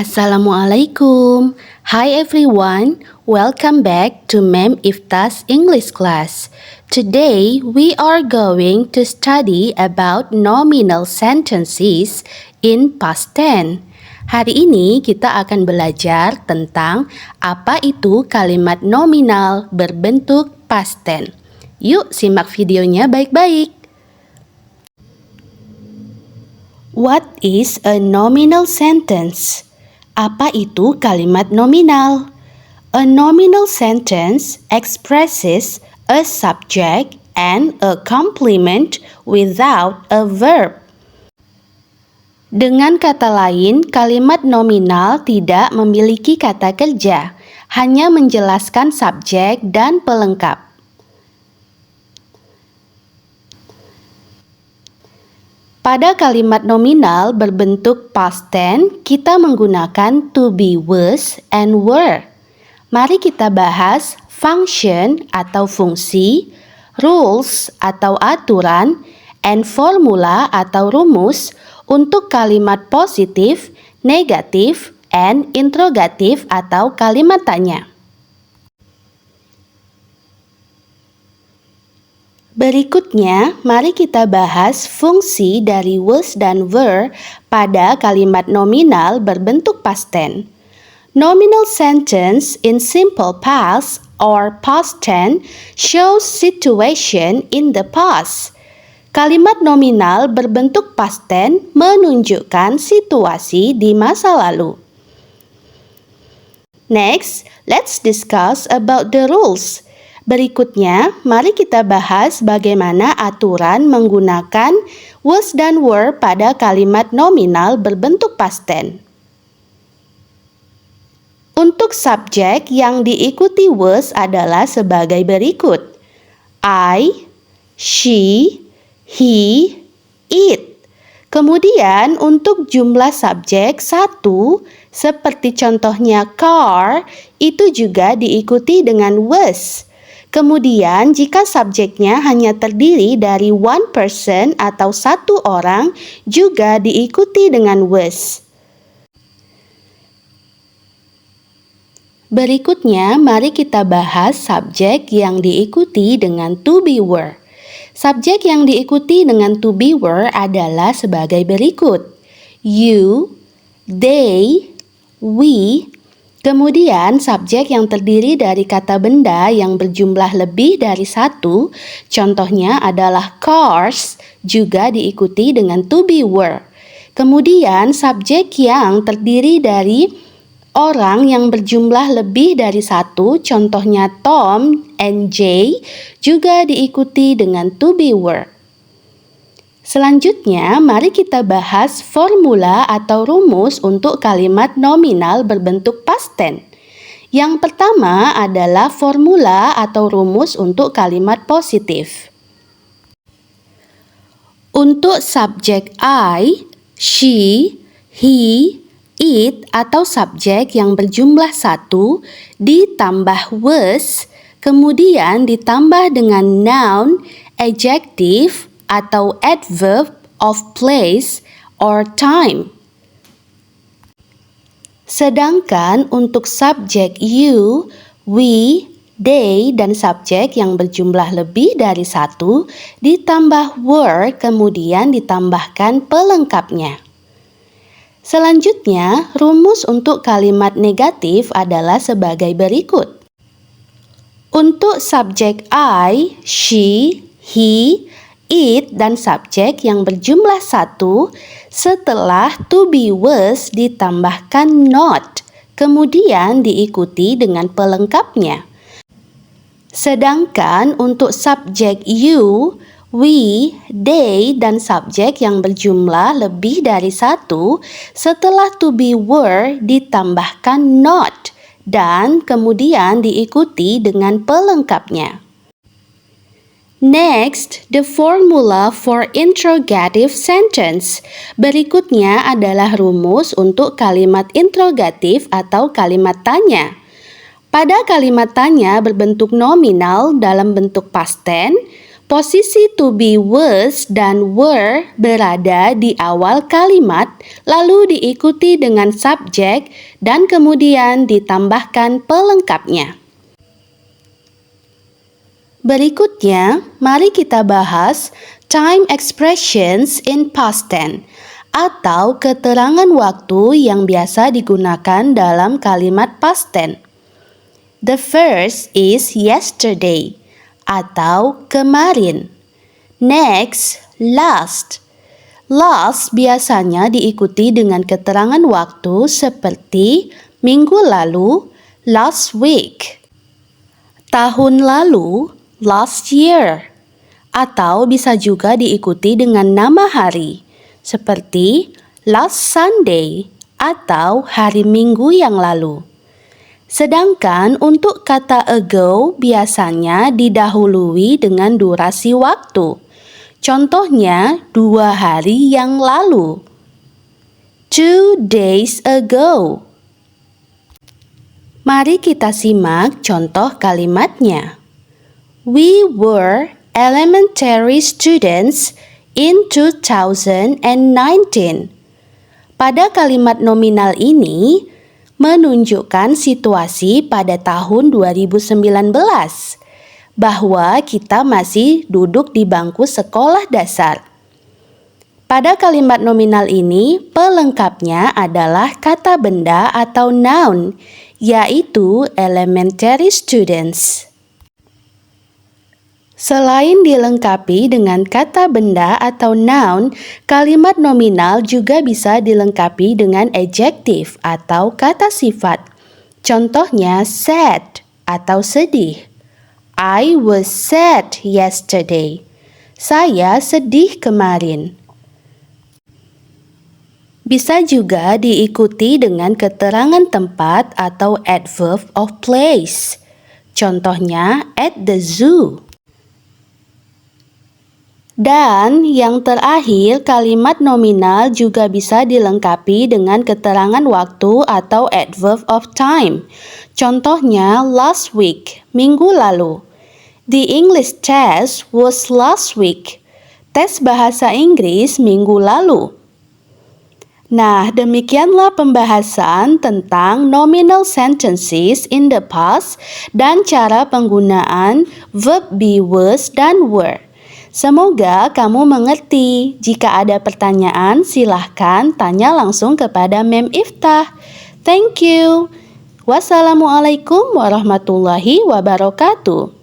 Assalamualaikum. Hi everyone. Welcome back to Ma'am Ifta's English class. Today we are going to study about nominal sentences in past tense. Hari ini kita akan belajar tentang apa itu kalimat nominal berbentuk past tense. Yuk simak videonya baik-baik. What is a nominal sentence? Apa itu kalimat nominal? A nominal sentence expresses a subject and a complement without a verb. Dengan kata lain, kalimat nominal tidak memiliki kata kerja, hanya menjelaskan subjek dan pelengkap. Pada kalimat nominal berbentuk past tense, kita menggunakan to be, was, and were. Mari kita bahas function atau fungsi, rules atau aturan, and formula atau rumus untuk kalimat positif, negatif, and interrogatif atau kalimat tanya. Berikutnya, mari kita bahas fungsi dari was dan were pada kalimat nominal berbentuk past tense. Nominal sentence in simple past or past tense shows situation in the past. Kalimat nominal berbentuk past tense menunjukkan situasi di masa lalu. Next, let's discuss about the rules. Berikutnya, mari kita bahas bagaimana aturan menggunakan was dan were pada kalimat nominal berbentuk past tense. Untuk subjek yang diikuti was adalah sebagai berikut: I, she, he, it. Kemudian untuk jumlah subjek satu, seperti contohnya car, itu juga diikuti dengan was. Kemudian jika subjeknya hanya terdiri dari one person atau satu orang, juga diikuti dengan was. Berikutnya, mari kita bahas subjek yang diikuti dengan to be were. Subjek yang diikuti dengan to be were adalah sebagai berikut: you, they, we. Kemudian subjek yang terdiri dari kata benda yang berjumlah lebih dari satu, contohnya adalah cars, juga diikuti dengan to be were. Kemudian subjek yang terdiri dari orang yang berjumlah lebih dari satu, contohnya Tom and Jay, juga diikuti dengan to be were. Selanjutnya, mari kita bahas formula atau rumus untuk kalimat nominal berbentuk past tense. Yang pertama adalah formula atau rumus untuk kalimat positif. Untuk subjek I, she, he, it atau subjek yang berjumlah satu ditambah was, kemudian ditambah dengan noun, adjective, atau adverb of place or time. Sedangkan untuk subjek you, we, they, dan subjek yang berjumlah lebih dari satu ditambah were, kemudian ditambahkan pelengkapnya. Selanjutnya, rumus untuk kalimat negatif adalah sebagai berikut. Untuk subjek I, she, he, it, dan subjek yang berjumlah satu, setelah to be was ditambahkan not, kemudian diikuti dengan pelengkapnya. Sedangkan untuk subjek you, we, they, dan subjek yang berjumlah lebih dari satu, setelah to be were ditambahkan not, dan kemudian diikuti dengan pelengkapnya. Next, the formula for interrogative sentence. Berikutnya adalah rumus untuk kalimat interrogatif atau kalimat tanya. Pada kalimat tanya berbentuk nominal dalam bentuk past tense, Posisi to be was dan were berada di awal kalimat, lalu diikuti dengan subjek dan kemudian ditambahkan pelengkapnya. Berikutnya, mari kita bahas time expressions in past tense atau keterangan waktu yang biasa digunakan dalam kalimat past tense. The first is yesterday atau kemarin. Next, last. Last biasanya diikuti dengan keterangan waktu seperti minggu lalu, last week. Tahun lalu, last year. Atau bisa juga diikuti dengan nama hari, seperti last Sunday atau hari Minggu yang lalu. Sedangkan untuk kata ago biasanya didahului dengan durasi waktu. Contohnya 2 hari yang lalu. 2 days ago. Mari kita simak contoh kalimatnya. We were elementary students in 2019. Pada kalimat nominal ini, menunjukkan situasi pada tahun 2019 bahwa kita masih duduk di bangku sekolah dasar. Pada kalimat nominal ini, pelengkapnya adalah kata benda atau noun, yaitu elementary students. Selain dilengkapi dengan kata benda atau noun, kalimat nominal juga bisa dilengkapi dengan adjektif atau kata sifat. Contohnya sad atau sedih. I was sad yesterday. Saya sedih kemarin. Bisa juga diikuti dengan keterangan tempat atau adverb of place. Contohnya at the zoo. Dan yang terakhir, kalimat nominal juga bisa dilengkapi dengan keterangan waktu atau adverb of time. Contohnya last week, minggu lalu. The English test was last week. Tes bahasa Inggris minggu lalu. Nah, demikianlah pembahasan tentang nominal sentences in the past dan cara penggunaan verb be, was, dan were. Semoga kamu mengerti. Jika ada pertanyaan, silahkan tanya langsung kepada Mem Iftah. Thank you. Wassalamualaikum warahmatullahi wabarakatuh.